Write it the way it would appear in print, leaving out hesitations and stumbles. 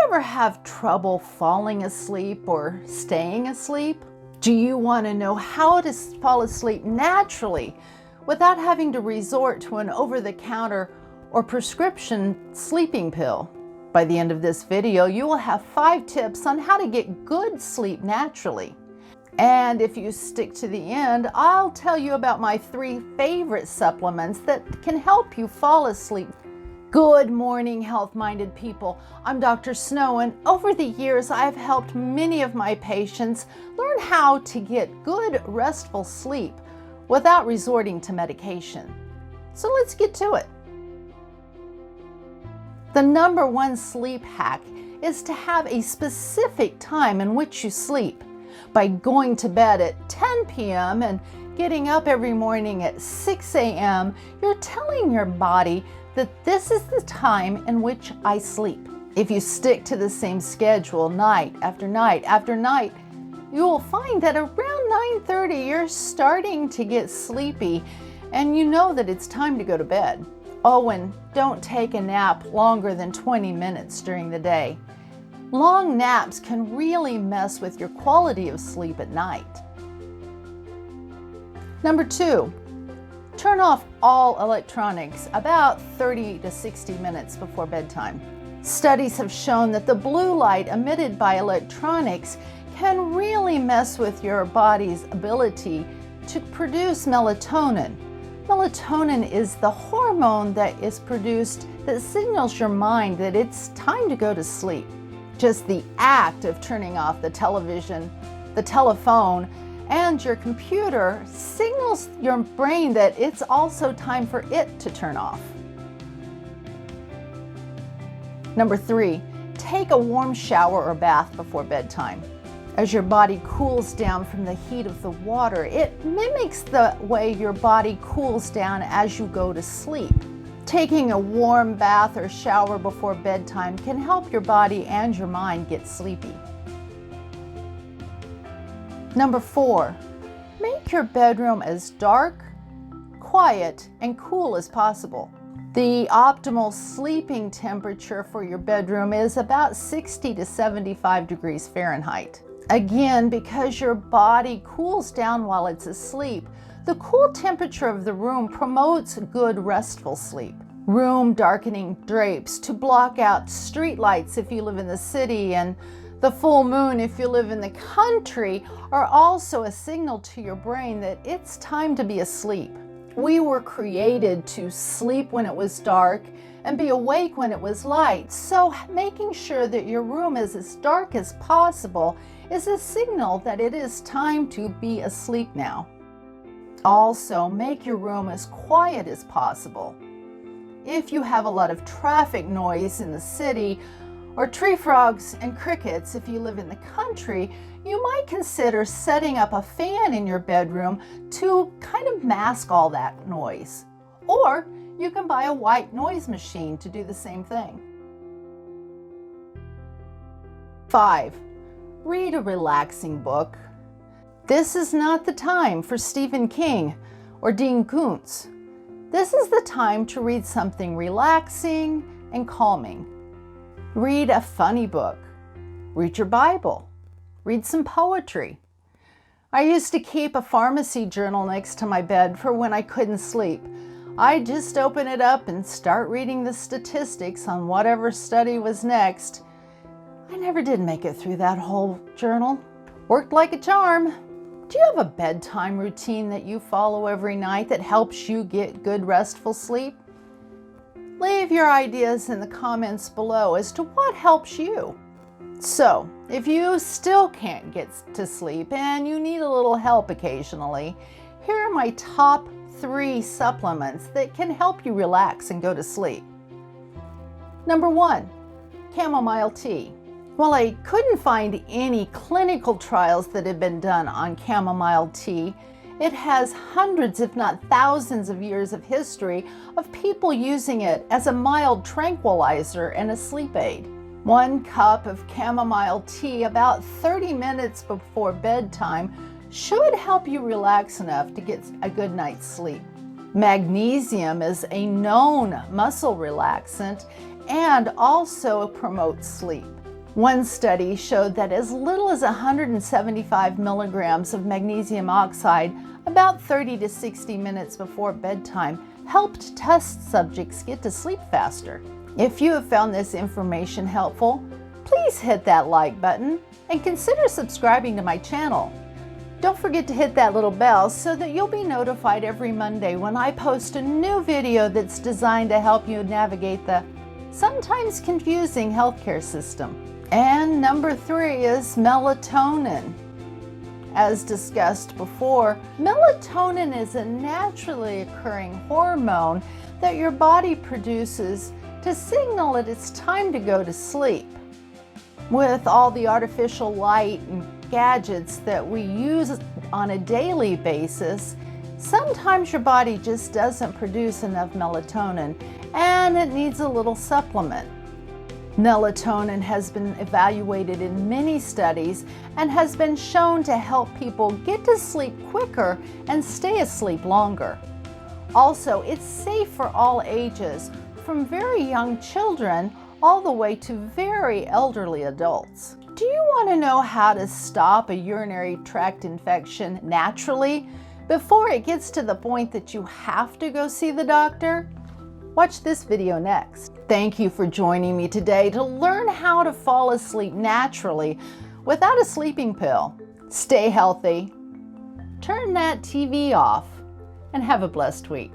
ever have trouble falling asleep or staying asleep? Do you want to know how to fall asleep naturally without having to resort to an over-the-counter or prescription sleeping pill? By the end of this video, you will have 5 tips on how to get good sleep naturally. And if you stick to the end, I'll tell you about my 3 favorite supplements that can help you fall asleep. Good morning, health-minded people. I'm Dr. Snow, and over the years, I've helped many of my patients learn how to get good, restful sleep without resorting to medication. So let's get to it. The number 1 sleep hack is to have a specific time in which you sleep. By going to bed at 10 p.m. and getting up every morning at 6 a.m., you're telling your body that this is the time in which I sleep. If you stick to the same schedule night after night after night, you will find that around 9:30 you're starting to get sleepy and you know that it's time to go to bed. Oh, and don't take a nap longer than 20 minutes during the day. Long naps can really mess with your quality of sleep at night. Number 2, turn off all electronics about 30 to 60 minutes before bedtime. Studies have shown that the blue light emitted by electronics can really mess with your body's ability to produce melatonin. Melatonin is the hormone that is produced that signals your mind that it's time to go to sleep. Just the act of turning off the television, the telephone, and your computer signals your brain that it's also time for it to turn off. Number 3, take a warm shower or bath before bedtime. As your body cools down from the heat of the water, it mimics the way your body cools down as you go to sleep. Taking a warm bath or shower before bedtime can help your body and your mind get sleepy. Number 4, make your bedroom as dark, quiet, and cool as possible. The optimal sleeping temperature for your bedroom is about 60 to 75 degrees Fahrenheit. Again, because your body cools down while it's asleep, the cool temperature of the room promotes good, restful sleep. Room darkening drapes to block out street lights if you live in the city and the full moon if you live in the country are also a signal to your brain that it's time to be asleep. We were created to sleep when it was dark and be awake when it was light, so making sure that your room is as dark as possible is a signal that it is time to be asleep now. Also, make your room as quiet as possible. If you have a lot of traffic noise in the city, or tree frogs and crickets if you live in the country, you might consider setting up a fan in your bedroom to kind of mask all that noise. Or you can buy a white noise machine to do the same thing. 5, read a relaxing book. This is not the time for Stephen King or Dean Koontz. This is the time to read something relaxing and calming. Read a funny book. Read your Bible. Read some poetry. I used to keep a pharmacy journal next to my bed for when I couldn't sleep. I'd just open it up and start reading the statistics on whatever study was next. I never did make it through that whole journal. Worked like a charm. Do you have a bedtime routine that you follow every night that helps you get good, restful sleep? Leave your ideas in the comments below as to what helps you. So, if you still can't get to sleep and you need a little help occasionally, here are my top 3 supplements that can help you relax and go to sleep. Number 1, chamomile tea. While I couldn't find any clinical trials that had been done on chamomile tea, it has hundreds, if not thousands of years of history of people using it as a mild tranquilizer and a sleep aid. 1 cup of chamomile tea about 30 minutes before bedtime should help you relax enough to get a good night's sleep. Magnesium is a known muscle relaxant and also promotes sleep. One study showed that as little as 175 milligrams of magnesium oxide about 30 to 60 minutes before bedtime helped test subjects get to sleep faster. If you have found this information helpful, please hit that like button and consider subscribing to my channel. Don't forget to hit that little bell so that you'll be notified every Monday when I post a new video that's designed to help you navigate the sometimes confusing healthcare system. And number 3 is melatonin. As discussed before, melatonin is a naturally occurring hormone that your body produces to signal that it's time to go to sleep. With all the artificial light and gadgets that we use on a daily basis, sometimes your body just doesn't produce enough melatonin and it needs a little supplement. Melatonin has been evaluated in many studies and has been shown to help people get to sleep quicker and stay asleep longer. Also, it's safe for all ages, from very young children all the way to very elderly adults. Do you want to know how to stop a urinary tract infection naturally before it gets to the point that you have to go see the doctor? Watch this video next. Thank you for joining me today to learn how to fall asleep naturally without a sleeping pill. Stay healthy, turn that TV off, and have a blessed week.